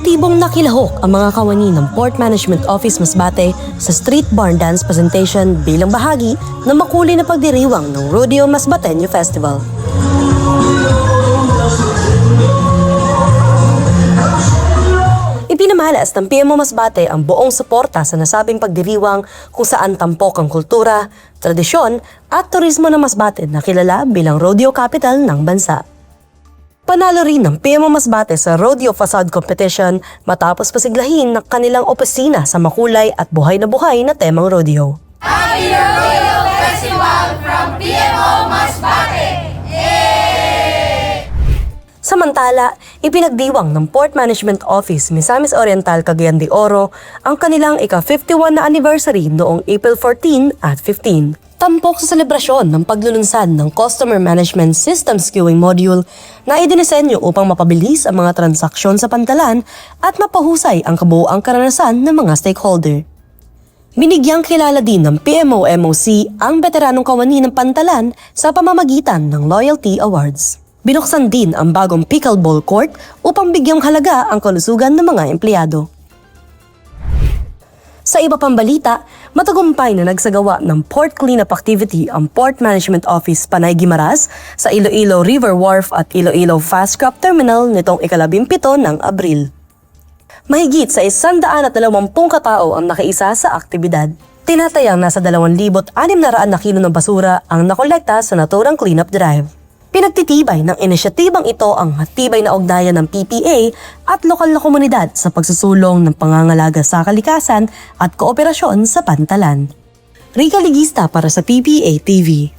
Epektibong nakilahok ang mga kawani ng Port Management Office Masbate sa Street Barn Dance Presentation bilang bahagi ng makulay na pagdiriwang ng Rodeo Masbateño Festival. Ipinamalas ng PMO Masbate ang buong suporta sa nasabing pagdiriwang kung saan tampok ang kultura, tradisyon at turismo ng Masbate na kilala bilang rodeo capital ng bansa. Panalo rin ng PMO Masbate sa Rodeo Facade Competition matapos pasiglahin ng kanilang opisina sa makulay at buhay na temang rodeo. Happy Rodeo Festival from PMO Masbate! Samantala, ipinagdiwang ng Port Management Office Misamis Oriental Cagayan de Oro ang kanilang ika-51 na anniversary noong April 14 at 15. Tampok sa selebrasyon ng paglulunsad ng Customer Management Systems Queuing Module na idinisenyo upang mapabilis ang mga transaksyon sa pantalan at mapahusay ang kabuuang karanasan ng mga stakeholder. Binigyang kilala din ng PMO-MOC ang veteranong kawani ng pantalan sa pamamagitan ng Loyalty Awards. Binuksan din ang bagong pickleball court upang bigyang halaga ang kalusugan ng mga empleyado. Sa iba pang balita, matagumpay na nagsagawa ng port cleanup activity ang Port Management Office Panay Guimaras sa Iloilo River Wharf at Iloilo Fast Scrap Terminal nitong ika-17 ng Abril. Mahigit sa 120 katao ang nakaisa sa aktibidad. Tinatayang nasa 2,600 na kilo ng basura ang nakolekta sa naturang cleanup drive. Pinagtitibay ng inisyatibang ito ang matibay na ugnayan ng PPA at lokal na komunidad sa pagsusulong ng pangangalaga sa kalikasan at kooperasyon sa pantalan. Rica Ligista para sa PPA TV.